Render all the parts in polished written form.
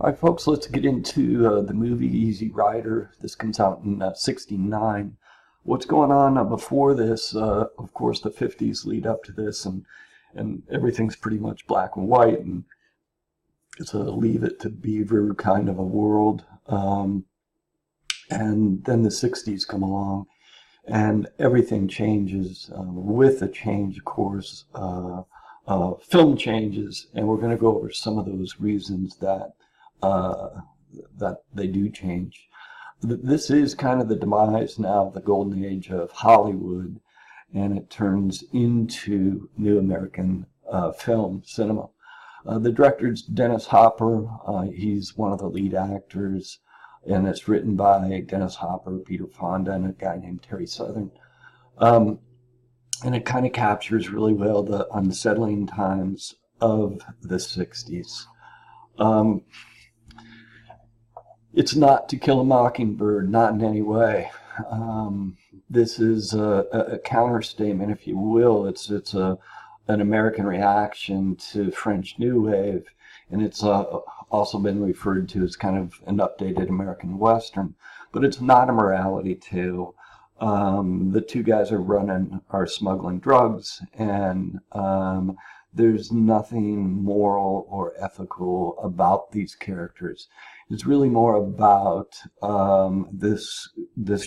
All right, folks, let's get into the movie Easy Rider. This comes out in '69. What's going on before this? Of course, the '50s lead up to this, and everything's pretty much black and white, and it's a Leave It to Beaver kind of a world. And then the '60s come along, and everything changes. With the change, of course, film changes, and we're going to go over some of those reasons that they do change. This is kind of the demise now of the golden age of Hollywood, and it turns into new American film cinema. The director's Dennis Hopper. He's one of the lead actors, and it's written by Dennis Hopper, Peter Fonda, and a guy named Terry Southern. And it kind of captures really well the unsettling times of the '60s. It's not To Kill a Mockingbird, not in any way. This is a counter-statement, if you will. It's an American reaction to French New Wave, and it's also been referred to as kind of an updated American Western. But it's not a morality tale. The two guys are smuggling drugs, and there's nothing moral or ethical about these characters. It's really more about this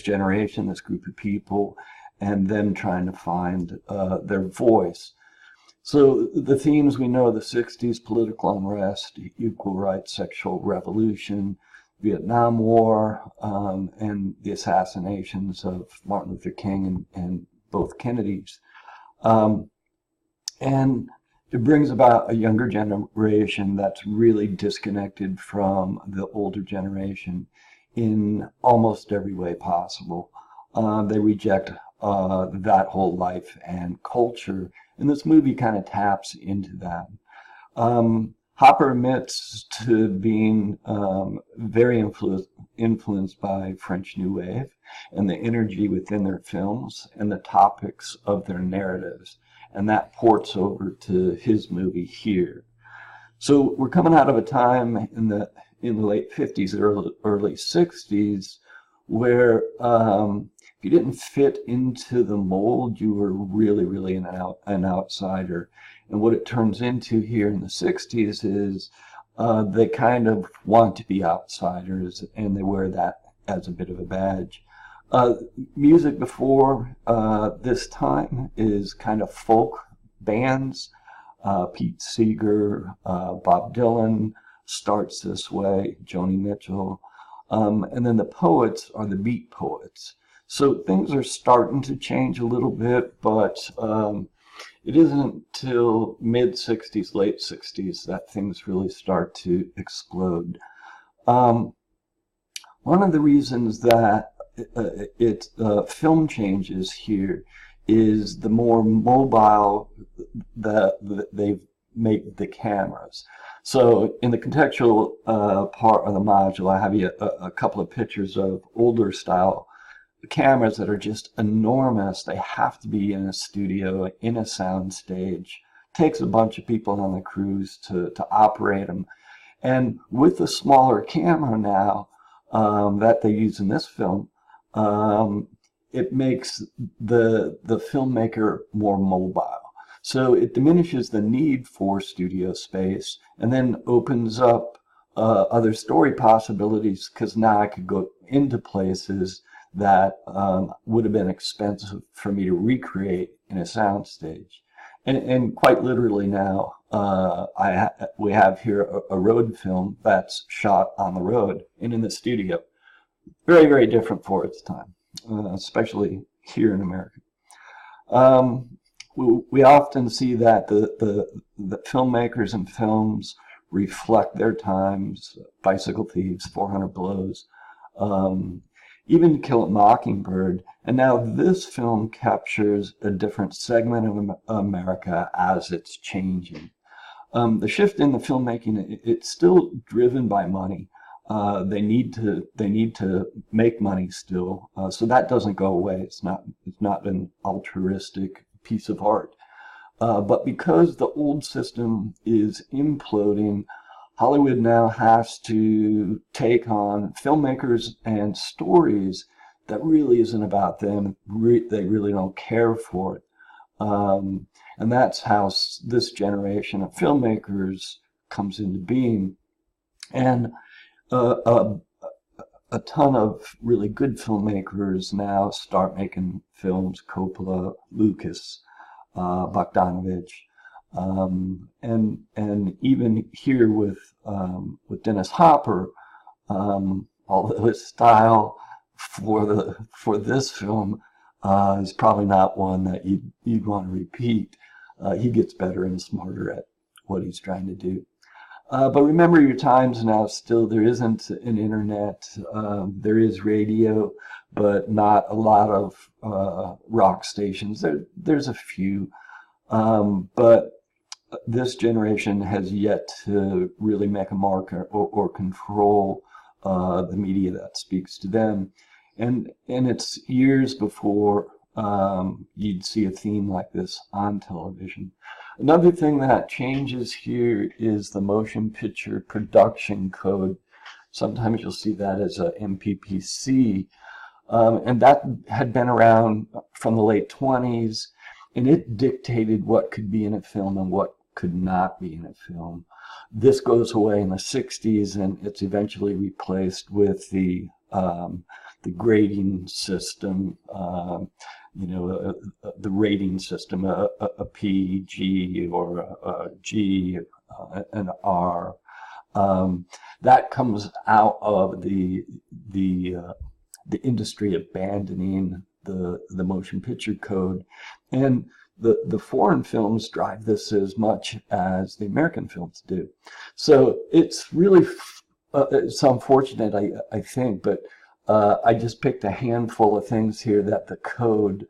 generation, this group of people, and them trying to find their voice. So the themes we know: the '60s, political unrest, equal rights, sexual revolution, Vietnam War, and the assassinations of Martin Luther King and both Kennedys. And it brings about a younger generation that's really disconnected from the older generation in almost every way possible. They reject that whole life and culture, and this movie kind of taps into that. Hopper admits to being very influenced by French New Wave and the energy within their films and the topics of their narratives, and that ports over to his movie here. So we're coming out of a time in the late '50s, early '60s, where if you didn't fit into the mold, you were really an outsider. And what it turns into here in the '60s is they kind of want to be outsiders, and they wear that as a bit of a badge. Music before this time is kind of folk bands. Pete Seeger, Bob Dylan starts this way, Joni Mitchell. And then the poets are the beat poets. So things are starting to change a little bit, but it isn't till mid-'60s, late '60s that things really start to explode. One of the reasons that film changes here is the more mobile that they've made the cameras. So in the contextual part of the module, I have you a couple of pictures of older style cameras that are just enormous. They have to be in a studio, in a sound stage. It takes a bunch of people on the crews to operate them. And with the smaller camera now that they use in this film, it makes the filmmaker more mobile. So it diminishes the need for studio space and then opens up other story possibilities, because now I could go into places that would have been expensive for me to recreate in a soundstage. And quite literally now, we have here a road film that's shot on the road and in the studio. Very different for its time, especially here in America. We often see that the filmmakers and films reflect their times. Bicycle Thieves, 400 Blows, even To Kill a Mockingbird. And now this film captures a different segment of America as it's changing. The shift in the filmmaking, it's still driven by money. They need to make money still, so that doesn't go away. It's not an altruistic piece of art. But because the old system is imploding, Hollywood now has to take on filmmakers and stories that really isn't about them. They really don't care for it. And that's how this generation of filmmakers comes into being. And a ton of really good filmmakers now start making films: Coppola, Lucas, Bogdanovich, and even here with Dennis Hopper, although his style for this film is probably not one that you'd want to repeat. He gets better and smarter at what he's trying to do. But remember your times now. Still, there isn't an internet. There is radio, but not a lot of rock stations. There's a few, but this generation has yet to really make a mark or control the media that speaks to them. And it's years before you'd see a theme like this on television. Another thing that changes here is the motion picture production code. Sometimes you'll see that as a MPPC, and that had been around from the late 20s, and it dictated what could be in a film and what could not be in a film. This goes away in the 60s, and it's eventually replaced with the grading system, the rating system, a P, G, or a G, an R. That comes out of the industry abandoning the motion picture code, and the foreign films drive this as much as the American films do. So it's really it's unfortunate, I think, but I just picked a handful of things here that the code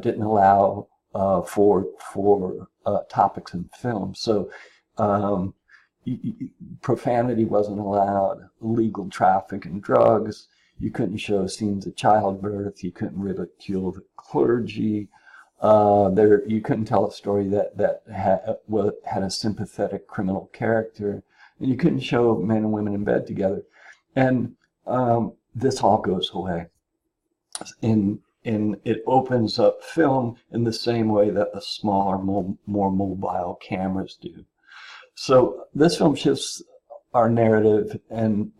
didn't allow for topics in film. So profanity wasn't allowed, illegal traffic and drugs. You couldn't show scenes of childbirth. You couldn't ridicule the clergy. You couldn't tell a story that had a sympathetic criminal character. And you couldn't show men and women in bed together. And this all goes away. And it opens up film in the same way that the smaller, more mobile cameras do. So this film shifts our narrative and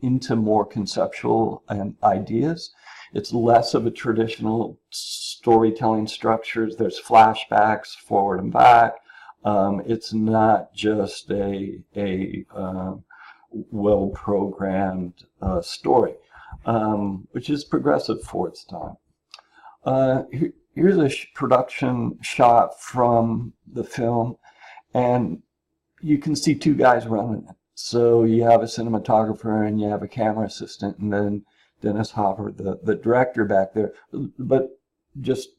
into more conceptual ideas. It's less of a traditional storytelling structures. There's flashbacks forward and back. It's not just a well-programmed story, which is progressive for its time. Here's a production shot from the film, and you can see two guys running it. So you have a cinematographer and you have a camera assistant, and then Dennis Hopper, the director, back there. But just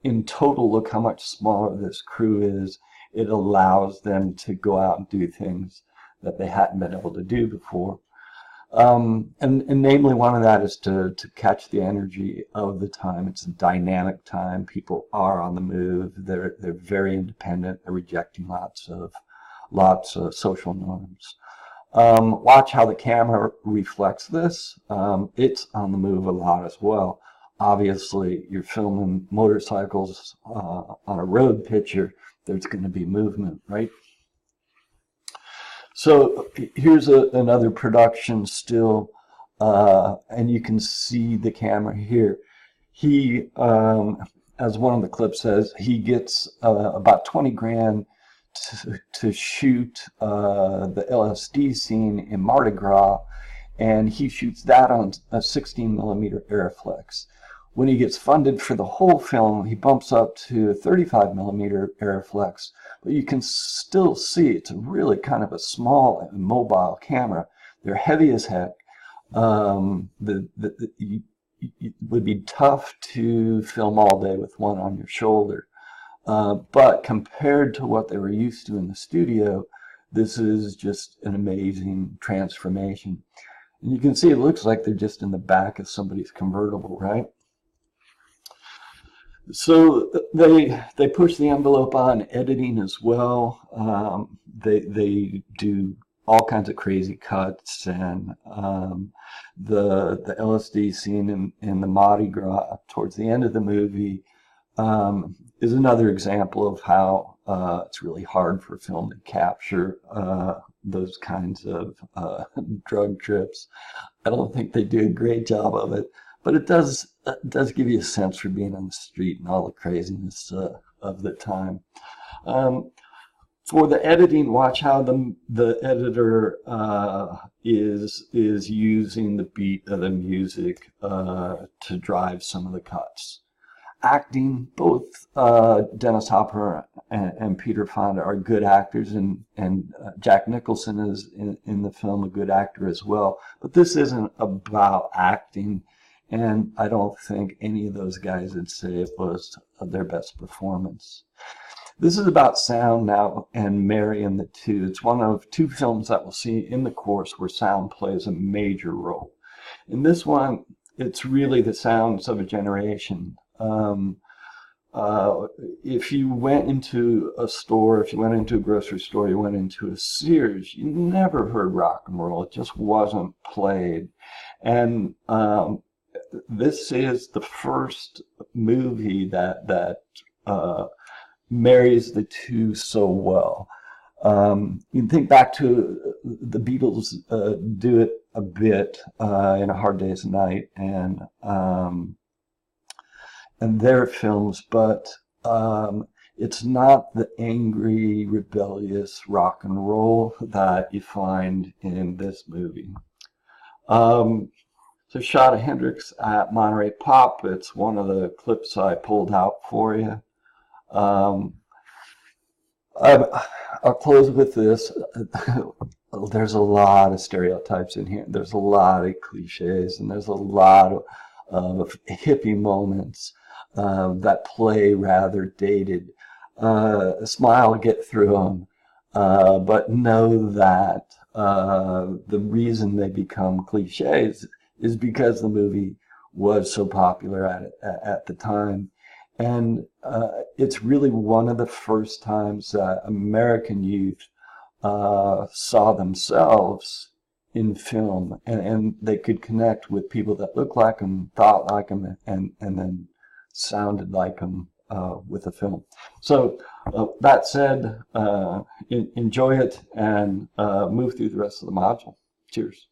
in total, look how much smaller this crew is. It allows them to go out and do things that they hadn't been able to do before. And namely, one of that is to catch the energy of the time. It's a dynamic time. People are on the move. They're very independent. They're rejecting lots of social norms. Watch how the camera reflects this. It's on the move a lot as well. Obviously, you're filming motorcycles on a road picture. There's going to be movement, right? So here's another production still, and you can see the camera here. He, as one of the clips says, he gets about 20 grand to shoot the LSD scene in Mardi Gras, and he shoots that on a 16mm Arriflex. When he gets funded for the whole film, he bumps up to a 35mm Arriflex, but you can still see it's really kind of a small and mobile camera. They're heavy as heck. It would be tough to film all day with one on your shoulder. But compared to what they were used to in the studio, this is just an amazing transformation. And you can see it looks like they're just in the back of somebody's convertible, right? So they push the envelope on editing as well. They do all kinds of crazy cuts, and the LSD scene in the Mardi Gras towards the end of the movie is another example of how it's really hard for film to capture those kinds of drug trips. I don't think they do a great job of it, but it does give you a sense for being on the street and all the craziness of the time. For the editing, watch how the editor is using the beat of the music to drive some of the cuts. Acting, both Dennis Hopper and Peter Fonda are good actors, and Jack Nicholson is in the film a good actor as well. But this isn't about acting, and I don't think any of those guys would say it was their best performance. This is about sound now and marrying the two. It's one of two films that we'll see in the course where sound plays a major role. In this one, it's really the sounds of a generation. If you went into a store, if you went into a grocery store, you went into a Sears, you never heard rock and roll. It just wasn't played. And this is the first movie that marries the two so well. You can think back to the Beatles do it a bit in A Hard Day's Night and their films, but it's not the angry, rebellious rock and roll that you find in this movie. So shot of Hendrix at Monterey Pop. It's one of the clips I pulled out for you. I'll close with this. There's a lot of stereotypes in here. There's a lot of cliches, and there's a lot of hippie moments that play rather dated. Smile, get through them, but know that the reason they become cliches is because the movie was so popular at the time. And it's really one of the first times that American youth saw themselves in film, and they could connect with people that looked like them, thought like them, and then sounded like them with the film. So that said, enjoy it and move through the rest of the module. Cheers.